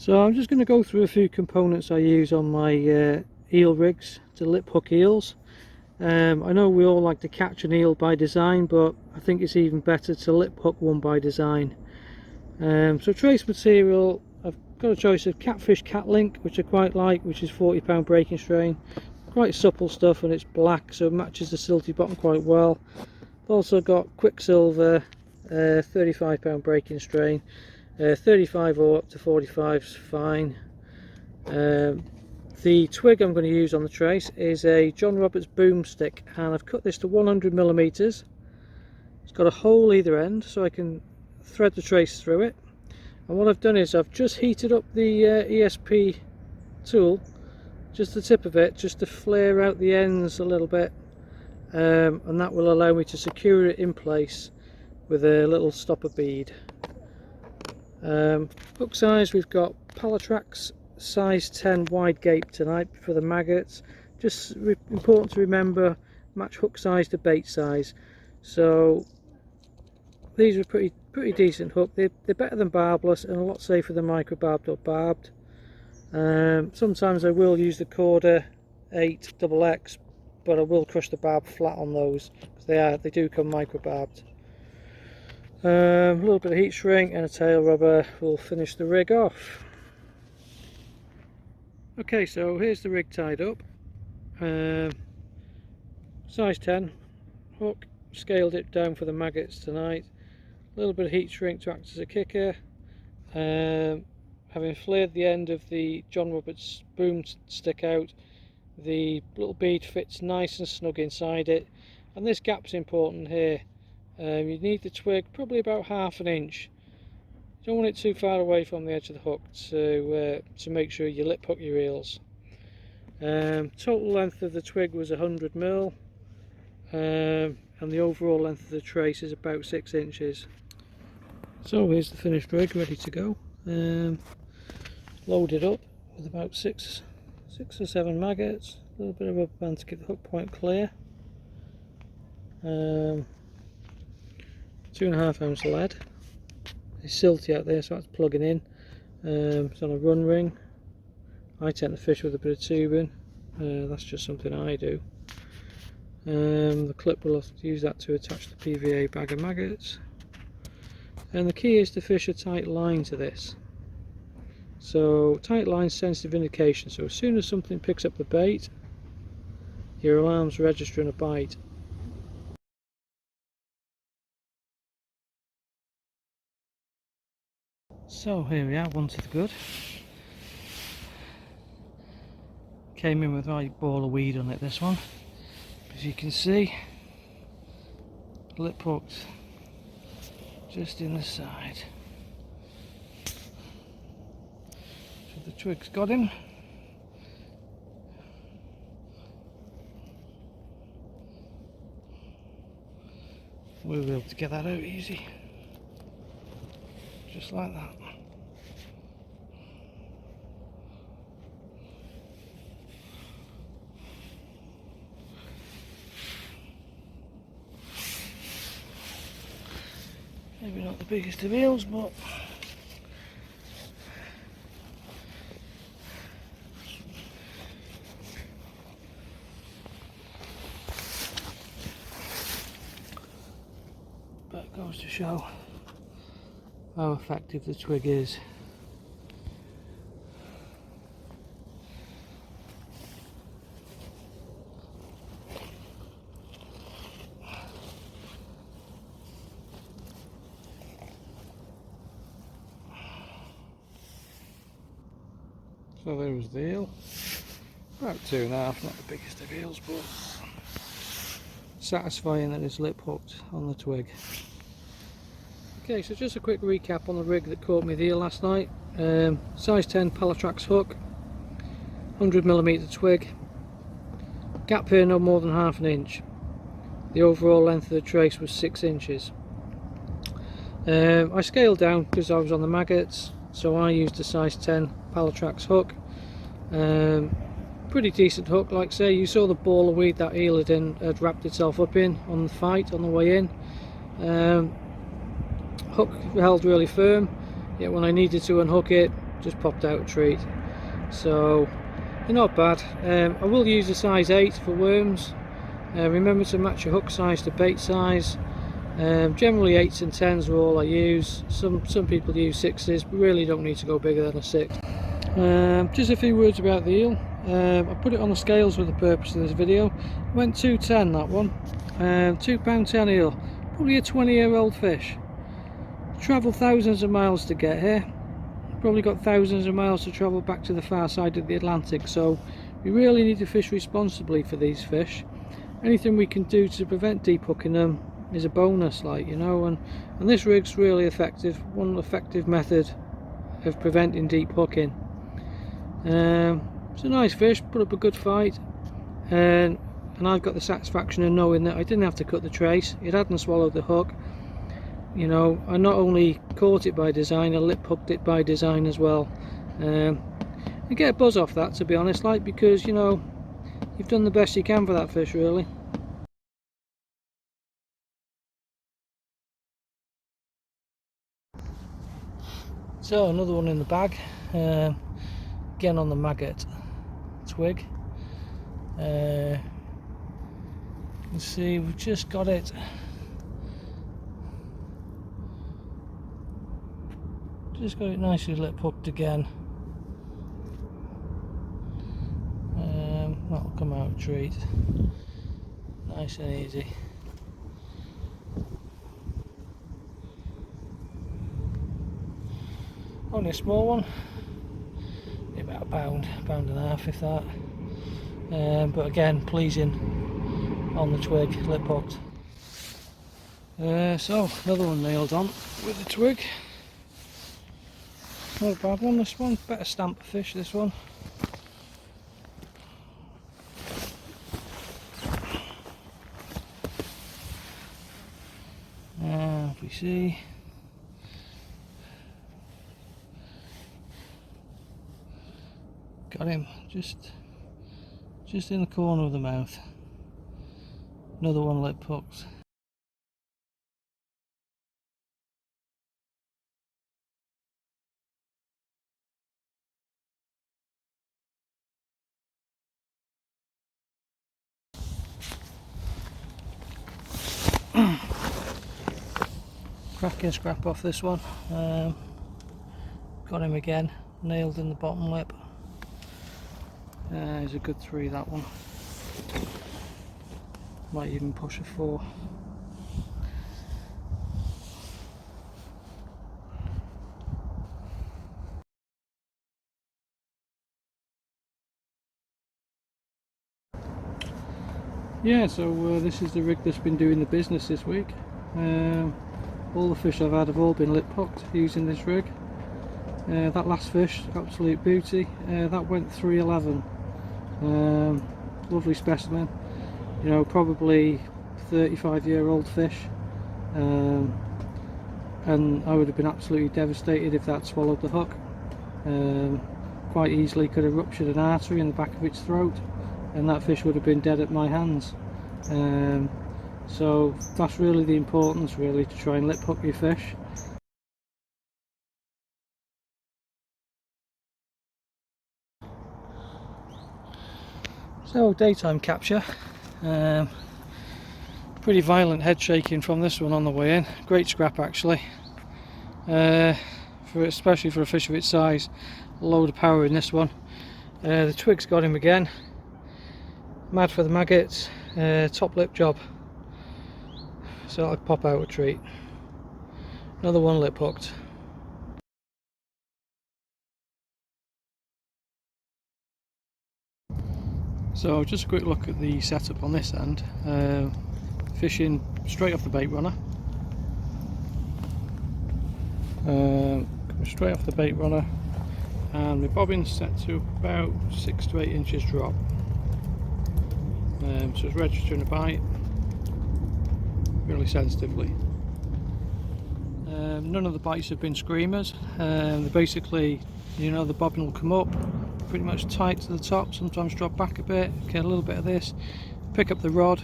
So I'm just going to go through a few components I use on my eel rigs to lip hook eels. I know we all like to catch an eel by design, but I think it's even better to lip hook one by design. So trace material, I've got a choice of catfish cat link, which I quite like, which is £40 breaking strain. Quite supple stuff, and it's black, so it matches the silty bottom quite well. I've also got Quicksilver, £35 breaking strain. 35 or up to 45 is fine. The twig I'm going to use on the trace is a John Roberts boomstick, and I've cut this to 100mm. It's got a hole either end so I can thread the trace through it. And what I've done is I've just heated up the ESP tool, just the tip of it, just to flare out the ends a little bit, and that will allow me to secure it in place with a little stopper bead. Hook size, we've got Palatrax size 10 wide gape tonight for the maggots. Just important to remember, match hook size to bait size. So these are pretty decent hook. They're better than barbless and a lot safer than micro barbed or barbed. Sometimes I will use the Corda 8 XX, but I will crush the barb flat on those because they do come micro barbed. A little bit of heat shrink and a tail rubber will finish the rig off. Okay, so here's the rig tied up. Size 10 hook, scaled it down for the maggots tonight. A little bit of heat shrink to act as a kicker. Having flared the end of the John Roberts boom stick out, the little bead fits nice and snug inside it, and this gap's important here. You need the twig probably about ½ an inch. You don't want it too far away from the edge of the hook to make sure you lip hook your eels. Total length of the twig was 100mm, and the overall length of the trace is about 6 inches. So here's the finished rig ready to go. Loaded up with about six or 7 maggots, a little bit of rubber band to keep the hook point clear. 2.5 ounce lead. It's silty out there, so that's plugging in. It's on a run ring. I tend to fish with a bit of tubing. That's just something I do. The clip will have to use that to attach the PVA bag of maggots. And the key is to fish a tight line to this. So tight line, sensitive indication. So as soon as something picks up the bait, your alarm's registering a bite. So here we are, one to the good. Came in with a right ball of weed on it, this one. As you can see, lip hooked just in the side. So the twig's got him. We'll be able to get that out easy. Just like that. Maybe not the biggest of eels, but it goes to show how effective the twig is. So there was the eel, about 2.5, not the biggest of eels, but satisfying that it's lip hooked on the twig. Okay, so just a quick recap on the rig that caught me the eel last night. Size 10 Palatrax hook, 100mm twig, gap here no more than ½ an inch. The overall length of the trace was 6 inches. I scaled down because I was on the maggots, so I used a size 10 Palatrax hook. Pretty decent hook, like I say. You saw the ball of weed that eel had wrapped itself up in on the fight on the way in. Hook held really firm, yet when I needed to unhook it, just popped out a treat. So they're not bad. I will use a size 8 for worms. Remember to match your hook size to bait size. Generally 8s and 10s are all I use. Some people use 6s, but really don't need to go bigger than a 6. Just a few words about the eel. I put it on the scales for the purpose of this video. Went 210 that one. £2.10 eel. Probably a 20-year-old fish. Travelled thousands of miles to get here. Probably got thousands of miles to travel back to the far side of the Atlantic. So we really need to fish responsibly for these fish. Anything we can do to prevent deep hooking them is a bonus, like, you know, and this rig's really effective. One effective method of preventing deep hooking. It's a nice fish, put up a good fight, and I've got the satisfaction of knowing that I didn't have to cut the trace. It hadn't swallowed the hook. You know, I not only caught it by design, I lip hooked it by design as well. I get a buzz off that, to be honest, like, because, you know, you've done the best you can for that fish, really. So another one in the bag, again on the maggot twig. You can see we've just got it nicely lip hooked again. That'll come out a treat, nice and easy. Only a small one, about a pound and a half if that, but again pleasing on the twig, lip hooked. So another one nailed on with the twig. Not a bad one, this one, better stamp of fish, this one. If we see, got him just in the corner of the mouth. Another one lip hooked. Cracking scrap off this one. Got him again, nailed in the bottom lip. He's a good 3, that one. Might even push a 4. Yeah, so this is the rig that's been doing the business this week. All the fish I've had have all been lip hooked using this rig. That last fish, absolute beauty. That went 311. Lovely specimen. You know, probably 35-year-old fish. And I would have been absolutely devastated if that swallowed the hook. Quite easily could have ruptured an artery in the back of its throat, and that fish would have been dead at my hands. So that's really the importance, really, to try and lip hook your fish. So daytime capture, pretty violent head shaking from this one on the way in. Great scrap actually, especially for a fish of its size. A load of power in this one. The twig's got him again. Mad for the maggots. Top lip job. So I'll pop out a treat. Another one lip hooked. So just a quick look at the setup on this end. Fishing straight off the bait runner. Straight off the bait runner, and the bobbin's set to about 6 to 8 inches drop. So it's registering a bite really sensitively. None of the bites have been screamers. They're basically, you know, the bobbin will come up pretty much tight to the top, sometimes drop back a bit, get a little bit of this, pick up the rod,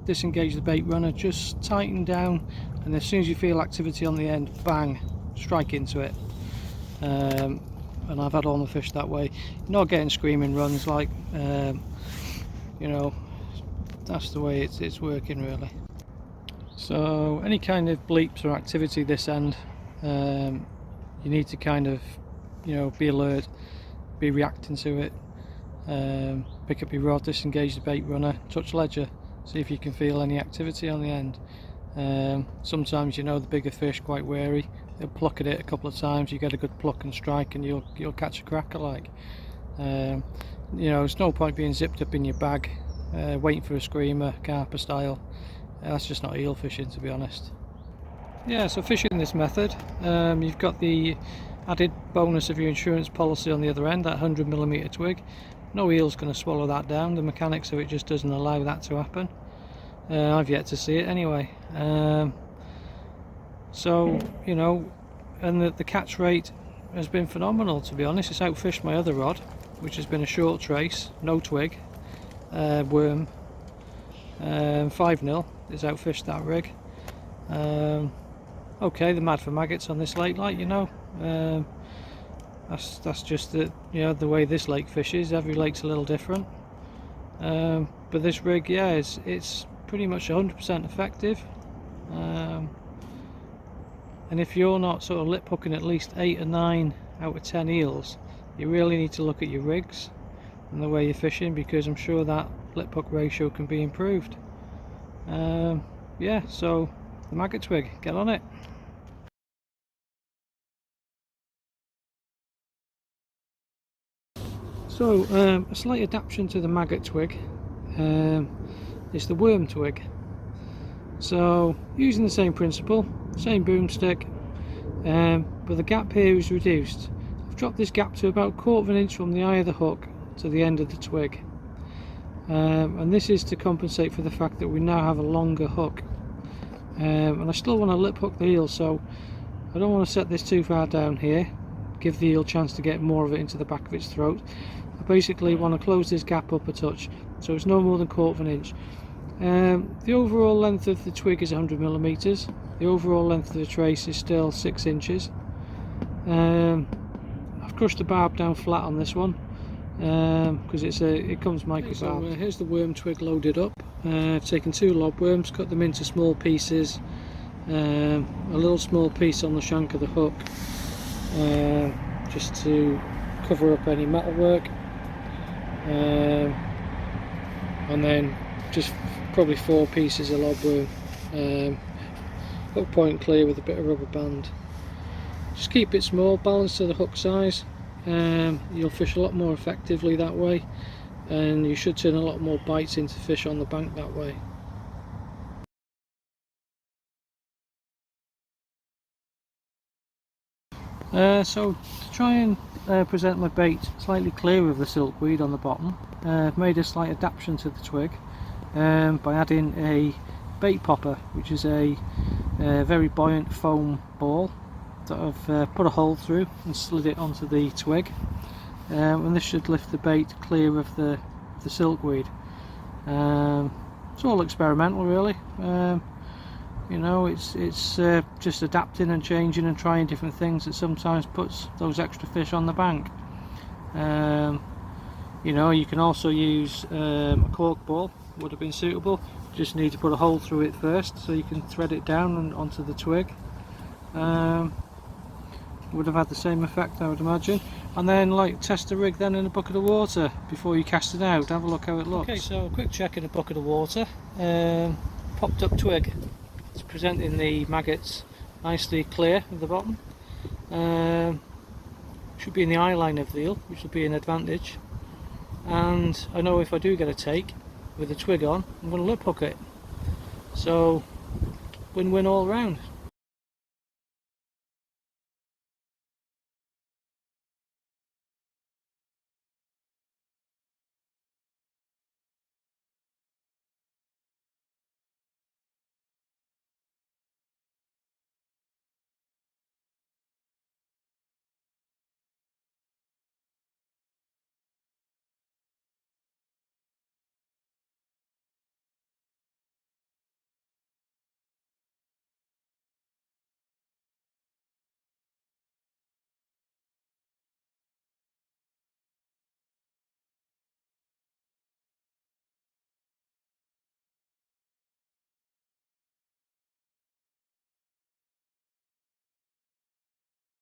disengage the bait runner, just tighten down, and as soon as you feel activity on the end, bang, strike into it. and I've had all my fish that way. You're not getting screaming runs like, you know, that's the way it's working really. So any kind of bleeps or activity this end, you need to kind of, you know, be alert, be reacting to it. Pick up your rod, disengage the bait runner, touch ledger, see if you can feel any activity on the end. Sometimes, you know, the bigger fish quite wary, they'll pluck at it a couple of times, you get a good pluck and strike and you'll catch a cracker like. You know, there's no point being zipped up in your bag waiting for a screamer, carper style. That's just not eel fishing, to be honest. Yeah, so fishing this method, you've got the added bonus of your insurance policy on the other end, that 100mm twig. No eel's going to swallow that down, the mechanics of it just doesn't allow that to happen. I've yet to see it anyway. So, you know, and the catch rate has been phenomenal, to be honest. It's outfished my other rod, which has been a short trace, no twig, worm, 5-0. It's outfished that rig. Okay, they're mad for maggots on this lake, like, you know. That's just the, you know, the way this lake fishes. Every lake's a little different. But this rig, yeah, it's pretty much 100% effective. And if you're not sort of lip hooking at least 8 or 9 out of 10 eels, you really need to look at your rigs and the way you're fishing, because I'm sure that lip hook ratio can be improved. Yeah, so the maggot twig, get on it. So a slight adaptation to the maggot twig is the worm twig. So using the same principle, same boomstick, but the gap here is reduced. I've dropped this gap to about 1/4 of an inch from the eye of the hook to the end of the twig, and this is to compensate for the fact that we now have a longer hook, and I still want to lip hook the eel, so I don't want to set this too far down here, give the eel a chance to get more of it into the back of its throat. I basically want to close this gap up a touch, so it's no more than 1/4 of an inch. The overall length of the twig is 100mm. The overall length of the trace is still 6 inches. I've crushed the barb down flat on this one because it comes microbarb. So here's the worm twig loaded up. I've taken 2 lob worms, cut them into small pieces, a little small piece on the shank of the hook, just to cover up any metal work, and then just probably 4 pieces of lob worm, hook point clear with a bit of rubber band. Just keep it small, balanced to the hook size. You'll fish a lot more effectively that way, and you should turn a lot more bites into fish on the bank that way. So to try and present my bait slightly clear of the silkweed on the bottom, I've made a slight adaptation to the twig by adding a bait popper, which is a very buoyant foam ball that I've put a hole through and slid it onto the twig, and this should lift the bait clear of the silkweed. It's all experimental really. You know, it's just adapting and changing and trying different things that sometimes puts those extra fish on the bank. You know, you can also use a cork ball, would have been suitable. You just need to put a hole through it first so you can thread it down and onto the twig. Would have had the same effect, I would imagine. And then, like, test the rig then in a bucket of water before you cast it out. Have a look how it looks. Okay, so a quick check in a bucket of water. Popped up twig. It's presenting the maggots nicely clear at the bottom. Should be in the eye line of the eel, which will be an advantage. And I know if I do get a take with the twig on, I'm going to lip hook it. So win-win all round.